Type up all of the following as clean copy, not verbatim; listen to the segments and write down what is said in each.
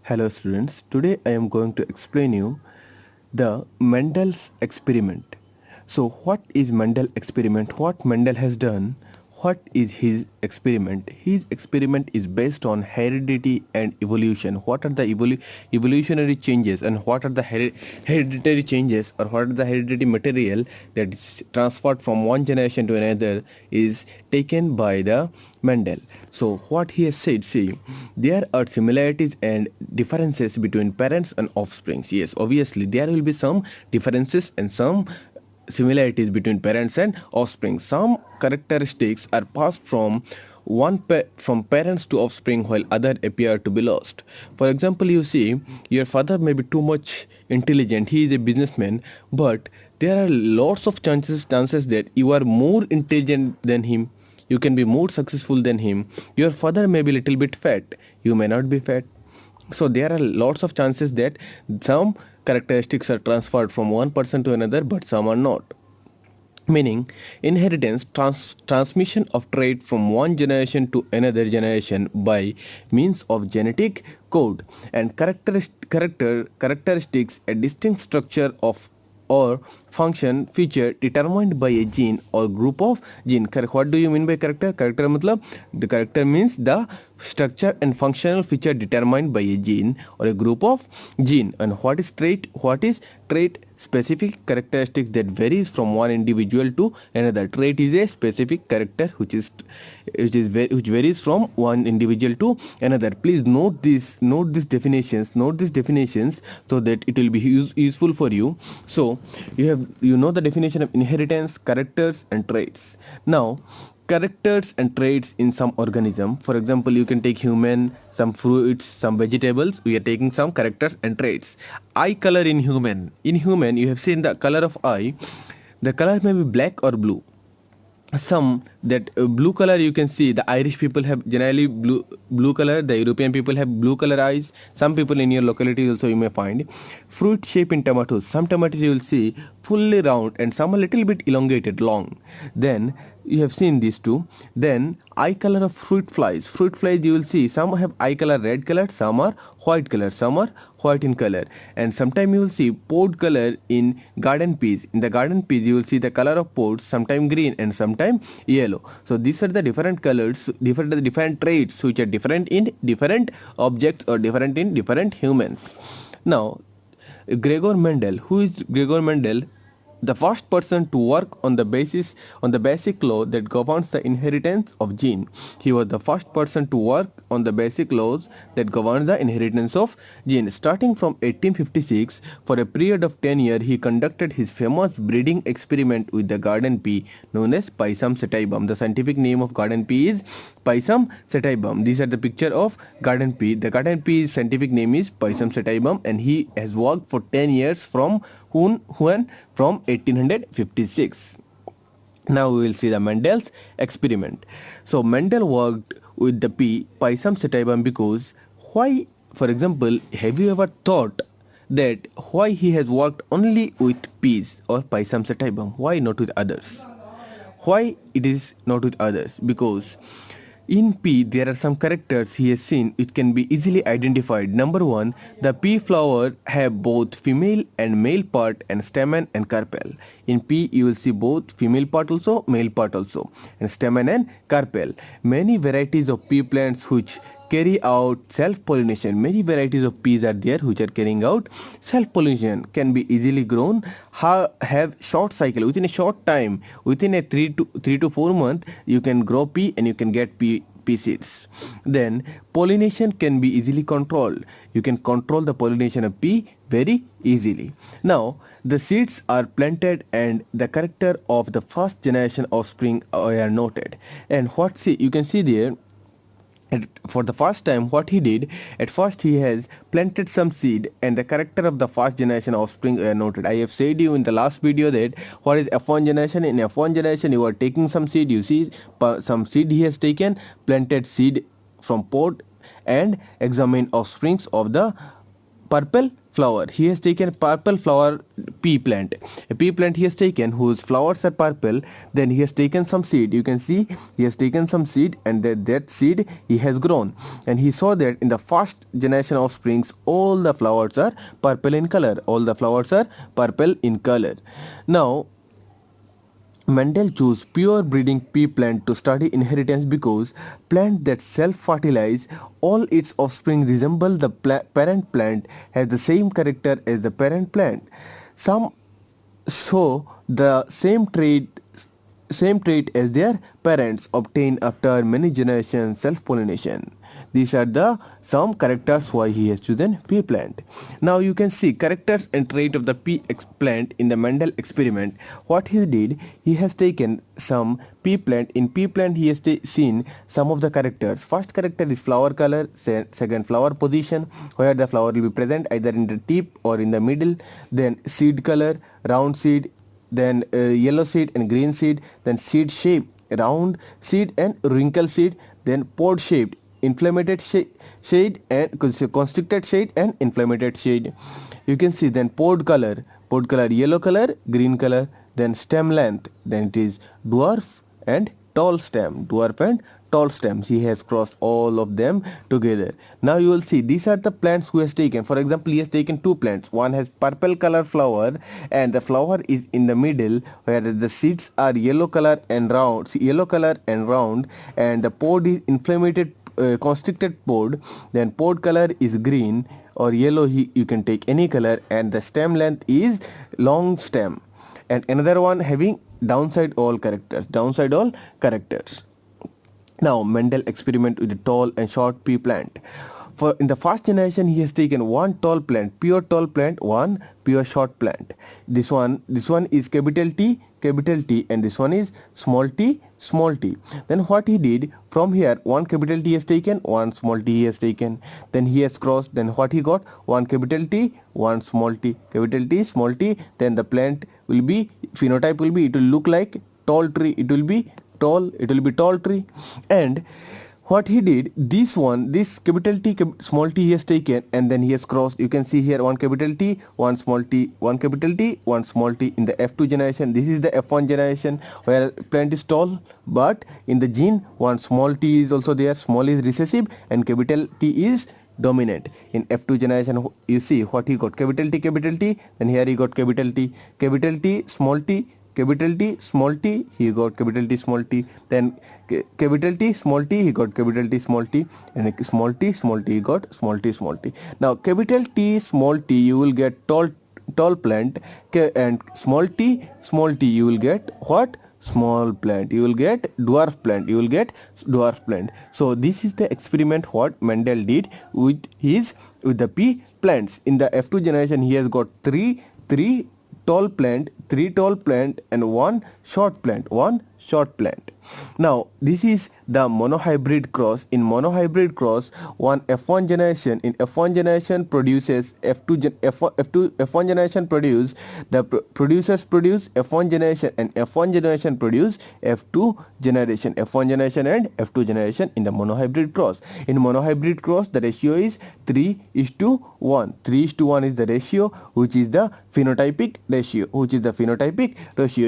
Hello students, today I am going to explain you the Mendel's experiment. So what is Mendel experiment? What Mendel has done? What is his experiment? His experiment is based on heredity and evolution. What are the evolutionary changes and what are the hereditary changes or what are the hereditary material that is transferred from one generation to another is taken by the Mendel. So what he has said, see, there are similarities and differences between parents and offspring. Yes, obviously there will be some differences and some similarities between parents and offspring. Some characteristics are passed from from parents to offspring while other appear to be lost. For example, you see your father may be too much intelligent, he is a businessman, but there are lots of chances that you are more intelligent than him, you can be more successful than him. Your father may be little bit fat, you may not be fat. So there are lots of chances that some characteristics are transferred from one person to another, but some are not. Meaning, inheritance, transmission of trait from one generation to another generation by means of genetic code and characteristics, a distinct structure of or function feature determined by a gene or group of gene. What do you mean by character? Character matlab, the character means the structure and functional feature determined by a gene or a group of gene. And what is trait? What is trait? Specific characteristics that varies from one individual to another. Trait is a specific character which varies from one individual to another. Please note these definitions so that it will be useful for you. So you know the definition of inheritance, characters and traits. Now characters and traits in some organism, for example you can take human, some fruits, some vegetables, we are taking some characters and traits. Eye color in human you have seen the color of eye, the color may be black or blue. Some that blue color, you can see the Irish people have generally blue color, the European people have blue color eyes, some people in your locality also you may find. Fruit shape in tomatoes, some tomatoes you will see fully round and some a little bit elongated long. Then you have seen these two. Then eye color of fruit flies you will see some have eye color red color, some are white color, some are white in color. And sometimes you will see pod color in garden peas. In the garden peas you will see the color of pods, sometimes green and sometimes yellow. So these are the different colors, different traits which are different in different objects or different in different humans. Now Gregor Mendel, who is Gregor Mendel? The first person to work on the basic law that governs the inheritance of gene. He was the first person to work on the basic laws that govern the inheritance of gene. Starting from 1856, for a period of 10 years, he conducted his famous breeding experiment with the garden pea known as Pisum sativum. The scientific name of garden pea is Pisum sativum. These are the picture of garden pea. The garden pea's scientific name is Pisum sativum, and he has worked for 10 years from from 1856. Now we will see the Mendel's experiment. So Mendel worked with the pea Pisum sativum because why, for example, have you ever thought that why he has worked only with peas or Pisum sativum? Why not with others? Why it is not with others? Because in pea, there are some characters he has seen it can be easily identified. Number one, the pea flower have both female and male part and stamen and carpel. In pea, you will see both female part also, male part also, and stamen and carpel. Many varieties of pea plants which carry out self-pollination. Many varieties of peas are there which are carrying out self-pollination, can be easily grown, have short cycle. Within a short time, within a 3 to 4 month, you can grow pea and you can get pea seeds. Then pollination can be easily controlled. You can control the pollination of pea very easily. Now the seeds are planted and the character of the first generation offspring are noted. And what see you can see there, and for the first time what he did, at first he has planted some seed and the character of the first generation offspring are noted. I have said you in the last video that what is F1 generation. In F1 generation you are taking some seed, you see some seed he has taken, planted seed from pot and examined offsprings of the purple flower. He has taken purple flower pea plant. A pea plant he has taken whose flowers are purple. Then he has taken some seed. You can see he has taken some seed, and that seed he has grown. And he saw that in the first generation of springs, all the flowers are purple in color. All the flowers are purple in color. Now Mendel chose pure breeding pea plant to study inheritance because plant that self-fertilize all its offspring resemble the parent plant, has the same character as the parent plant. Some show the same trait as their parents obtain after many generations self-pollination. These are the some characters why he has chosen pea plant. Now you can see characters and trait of the pea plant in the Mendel experiment. What he did, he has taken some pea plant. In pea plant he has seen some of the characters. First character is flower color, second flower position, where the flower will be present either in the tip or in the middle, then seed color, round seed, then yellow seed and green seed, then seed shape, round seed and wrinkle seed, then pod shaped, inflamed shade and constricted shade and inflamed shade. You can see then pod color yellow color, green color, then stem length, then it is dwarf and tall stem, he has crossed all of them together. Now you will see these are the plants who has taken. For example, he has taken two plants. One has purple color flower and the flower is in the middle, whereas the seeds are yellow color and round, and the pod is inflamed constricted pod. Then pod color is green or yellow, you can take any color, and the stem length is long stem, and another one having downside all characters. Now Mendel experiment with the tall and short pea plant. For in the first generation he has taken one tall plant, one pure short plant. This one is capital T, and this one is small t. Then what he did, from here one capital T has taken, one small t he has taken. Then he has crossed. Then what he got, one capital T, one small t, capital T, small t. Then the plant will be, phenotype will be, it will look like tall tree. It will be tall tree. And what he did, this capital T, small t he has taken, and then he has crossed. You can see here one capital T, one small t, one capital T, one small t in the F2 generation. This is the F1 generation where plant is tall, but in the gene one small t is also there. Small is recessive and capital T is dominant. In F2 generation you see what he got, capital T, then here he got capital T, small t, capital T, small t, he got capital T, small t, then capital T, small t, he got capital T, small t, and small t, he got small t. Now capital T, small t, you will get tall plant, and small t, you will get what? Small plant. You will get dwarf plant. So this is the experiment what Mendel did with the pea plants. In the F2 generation he has got three tall plant, and one short plant. Now this is the monohybrid cross. In monohybrid cross, F1 generation produces F1 generation produce, the producers produce F1 generation, and F1 generation produce F2 generation, and F2 generation in the monohybrid cross. In monohybrid cross, the ratio is 3:1. 3:1 is the ratio, which is the phenotypic ratio.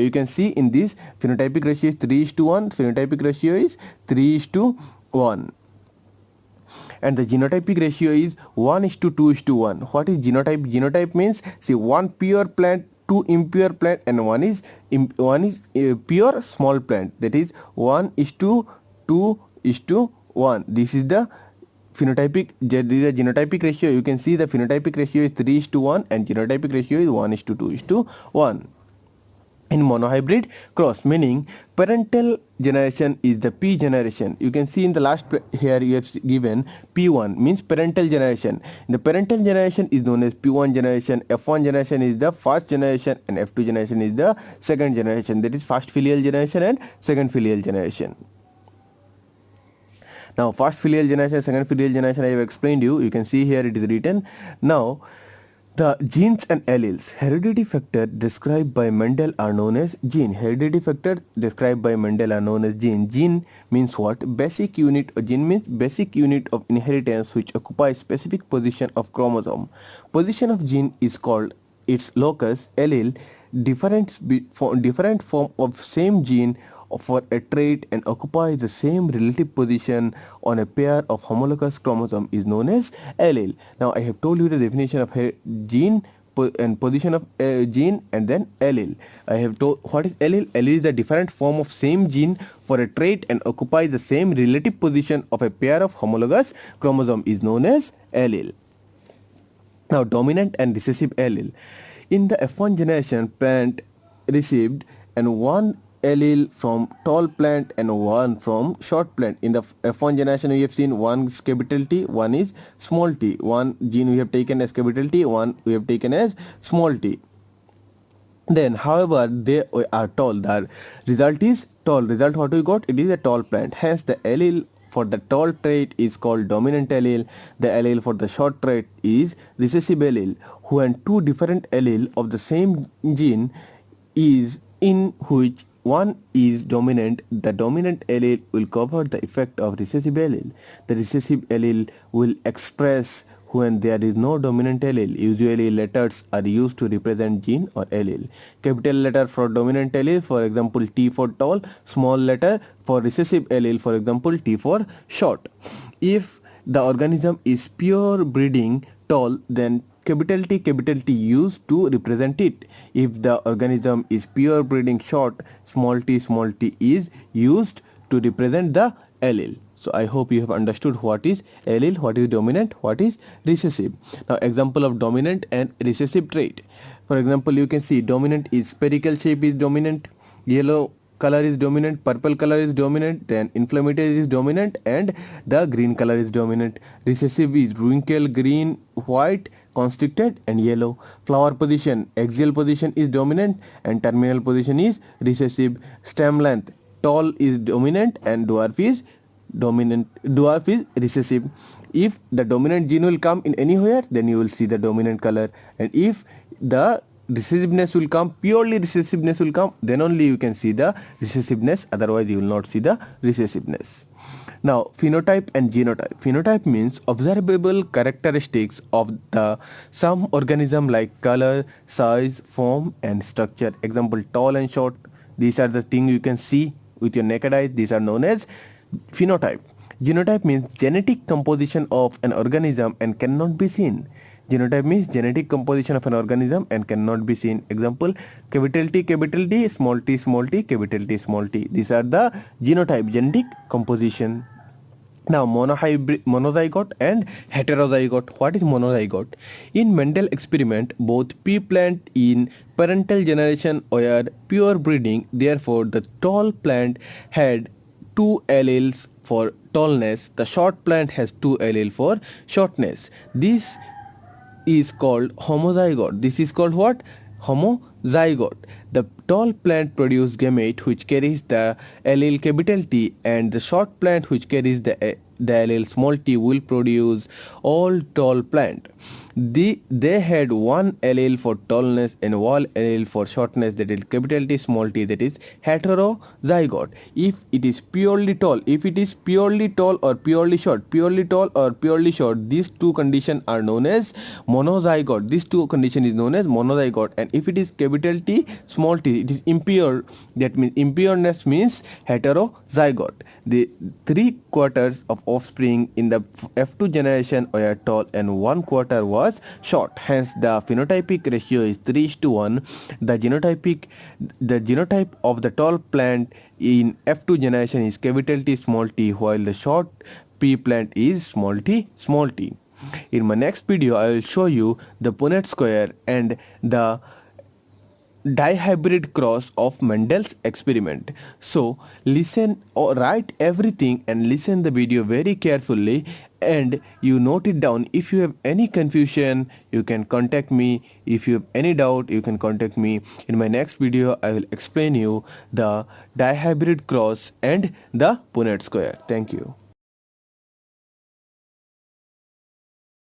You can see in this phenotypic ratio is 3:1. Phenotypic ratio is 3:1. And the genotypic ratio is 1:2:1. What is genotype? Genotype means, see, one pure plant, two impure plant, and one is pure small plant. That is 1:2:1. This is the genotypic ratio. You can see the phenotypic ratio is 3:1 and genotypic ratio is 1:2:1. In monohybrid cross, meaning parental generation is the P generation. You can see in the last here you have given P1 means parental generation. The parental generation is known as P1 generation. F1 generation is the first generation, and F2 generation is the second generation. That is first filial generation and second filial generation. Now first filial generation, second filial generation I have explained you. You can see here it is written. Now The genes and alleles. Heredity factor described by Mendel are known as gene. Heredity factor described by Mendel are known as gene. Gene means what? Basic unit. Gene means basic unit of inheritance which occupies specific position of chromosome. Position of gene is called its locus. Allele different form of same gene for a trait and occupy the same relative position on a pair of homologous chromosome is known as allele. Now I have told you the definition of gene and position of gene and then allele. I have told what is allele. Allele is the different form of same gene for a trait and occupy the same relative position of a pair of homologous chromosome is known as allele. Now dominant and recessive allele. In the F1 generation, plant received and one allele from tall plant and one from short plant. In the F1 generation, we have seen one is capital T, one is small t. One gene we have taken as capital T, one we have taken as small t. Then, however, they are tall. The result is tall. Result what we got? It is a tall plant. Hence, the allele for the tall trait is called dominant allele. The allele for the short trait is recessive allele. When two different allele of the same gene is in which one is dominant, the dominant allele will cover the effect of recessive allele. The recessive allele will express when there is no dominant allele. Usually letters are used to represent gene or allele. Capital letter for dominant allele, for example T for tall. Small letter for recessive allele, for example T for short. If the organism is pure breeding tall, then capital T used to represent it. If the organism is pure breeding short, small t is used to represent the allele. So I hope you have understood what is allele, what is dominant, what is recessive. Now example of dominant and recessive trait. For example, you can see dominant is spherical shape is dominant, yellow color is dominant, purple color is dominant, then inflammatory is dominant, and the green color is dominant. Recessive is wrinkle, green, white, constricted and yellow. Flower position, axial position is dominant and terminal position is recessive. Stem length, tall is dominant and dwarf is recessive. If the dominant gene will come in anywhere, then you will see the dominant color, and if the recessiveness will come, purely recessiveness will come, then only you can see the recessiveness, otherwise you will not see the recessiveness. Now phenotype and genotype. Phenotype means observable characteristics of the some organism like color, size, form and structure. Example tall and short, these are the things you can see with your naked eyes, these are known as phenotype. Genotype means genetic composition of an organism and cannot be seen. Genotype means genetic composition of an organism and cannot be seen. Example capital T, small t, capital T, small t. These are the genotype, genetic composition. Now monozygote and heterozygote. What is monozygote? In Mendel experiment, both pea plant in parental generation were pure breeding. Therefore, the tall plant had two alleles for tallness. The short plant has two alleles for shortness. This is called homozygote. This is called what? Homozygote. The tall plant produces gamete which carries the allele capital T, and the short plant which carries the allele small t will produce all tall plant. They had one allele for tallness and one allele for shortness, that is capital T small t, that is heterozygote. If it is purely tall, if it is purely tall or purely short, these two conditions are known as monozygote. These two condition is known as monozygote. And if it is capital T small t, it is impure, that means impureness means heterozygote. The 3/4 of offspring in the F2 generation were tall and 1/4 was short. Hence the phenotypic ratio is 3:1. The genotype of the tall plant in F2 generation is capital T small t, while the short pea plant is small t. In my next video, I will show you the Punnett square and the dihybrid cross of Mendel's experiment. So listen or write everything and listen the video very carefully, and you note it down. If you have any confusion, you can contact me. If you have any doubt, you can contact me. In my next video, I will explain you the dihybrid cross and the Punnett square. Thank you.